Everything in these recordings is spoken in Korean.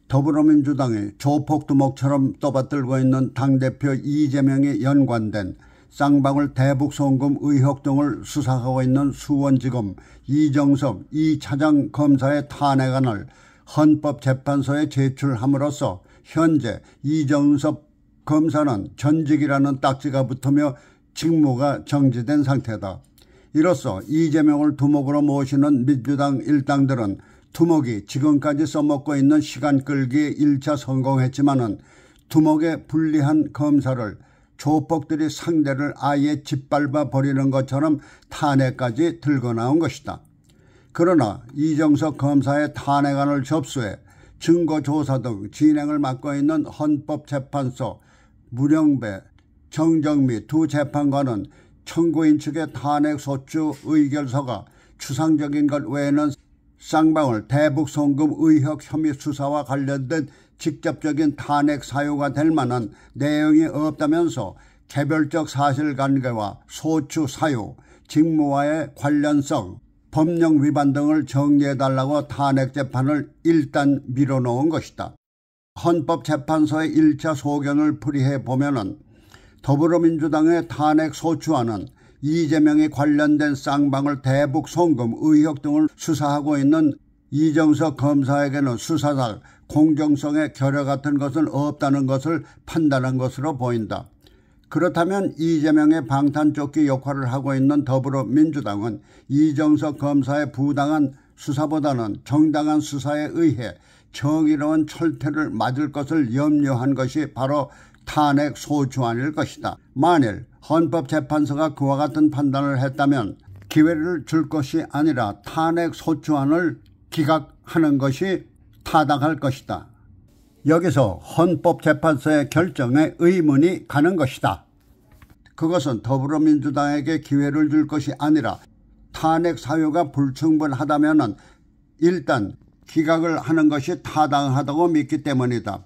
더불어민주당이 조폭두목처럼 떠받들고 있는 당대표 이재명이 연관된 쌍방울 대북송금 의혹 등을 수사하고 있는 수원지검 이정섭 2차장 검사의 탄핵안을 헌법재판소에 제출함으로써 현재 이정섭 검사는 전직이라는 딱지가 붙으며 직무가 정지된 상태다. 이로써 이재명을 두목으로 모시는 민주당 일당들은 두목이 지금까지 써먹고 있는 시간 끌기에 1차 성공했지만은 두목에 불리한 검사를 조폭들이 상대를 아예 짓밟아 버리는 것처럼 탄핵까지 들고 나온 것이다. 그러나 이정석 검사의 탄핵안을 접수해 증거조사 등 진행을 맡고 있는 헌법재판소 문영배, 정정미 두 재판관은 청구인 측의 탄핵소추 의결서가 추상적인 것 외에는 쌍방울 대북송금 의혹 혐의 수사와 관련된 직접적인 탄핵 사유가 될 만한 내용이 없다면서 개별적 사실관계와 소추 사유, 직무와의 관련성, 법령 위반 등을 정리해달라고 탄핵 재판을 일단 밀어놓은 것이다. 헌법재판소의 1차 소견을 풀이해 보면은 더불어민주당의 탄핵 소추안은 이재명이 관련된 쌍방울 대북 송금 의혹 등을 수사하고 있는 이정석 검사에게는 수사상 공정성의 결여 같은 것은 없다는 것을 판단한 것으로 보인다. 그렇다면 이재명의 방탄조끼 역할을 하고 있는 더불어민주당은 이정석 검사의 부당한 수사보다는 정당한 수사에 의해 정의로운 철퇴를 맞을 것을 염려한 것이 바로 탄핵 소추안일 것이다. 만일 헌법재판소가 그와 같은 판단을 했다면 기회를 줄 것이 아니라 탄핵 소추안을 기각하는 것이 타당할 것이다. 여기서 헌법재판소의 결정에 의문이 가는 것이다. 그것은 더불어민주당에게 기회를 줄 것이 아니라 탄핵 사유가 불충분하다면 일단 기각을 하는 것이 타당하다고 믿기 때문이다.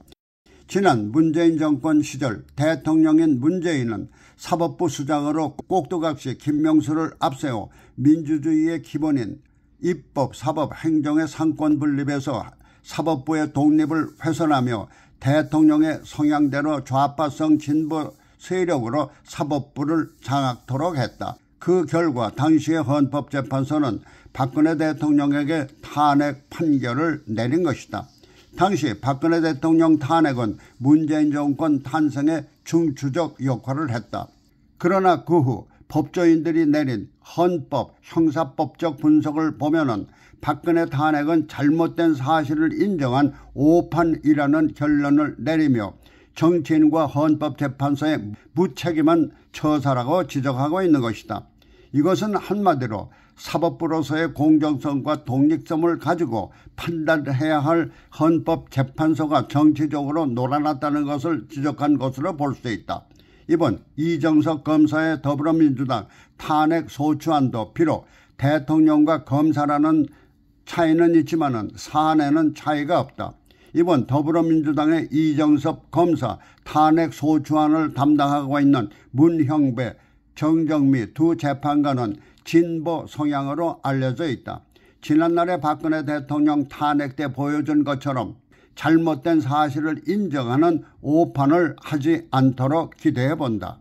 지난 문재인 정권 시절 대통령인 문재인은 사법부 수장으로 꼭두각시 김명수를 앞세워 민주주의의 기본인 입법, 사법, 행정의 상권 분립에서 사법부의 독립을 훼손하며 대통령의 성향대로 좌파성 진보 세력으로 사법부를 장악토록 했다. 그 결과 당시의 헌법재판소는 박근혜 대통령에게 탄핵 판결을 내린 것이다. 당시 박근혜 대통령 탄핵은 문재인 정권 탄생에 중추적 역할을 했다. 그러나 그 후 법조인들이 내린 헌법, 형사법적 분석을 보면은 박근혜 탄핵은 잘못된 사실을 인정한 오판이라는 결론을 내리며 정치인과 헌법재판소의 무책임한 처사라고 지적하고 있는 것이다. 이것은 한마디로 사법부로서의 공정성과 독립성을 가지고 판단해야 할 헌법재판소가 정치적으로 놀아났다는 것을 지적한 것으로 볼 수 있다. 이번 이정석 검사의 더불어민주당 탄핵 소추안도 비록 대통령과 검사라는 차이는 있지만 사안에는 차이가 없다. 이번 더불어민주당의 이정섭 검사 탄핵 소추안을 담당하고 있는 문형배, 정정미 두 재판관은 진보 성향으로 알려져 있다. 지난날의 박근혜 대통령 탄핵 때 보여준 것처럼 잘못된 사실을 인정하는 오판을 하지 않도록 기대해 본다.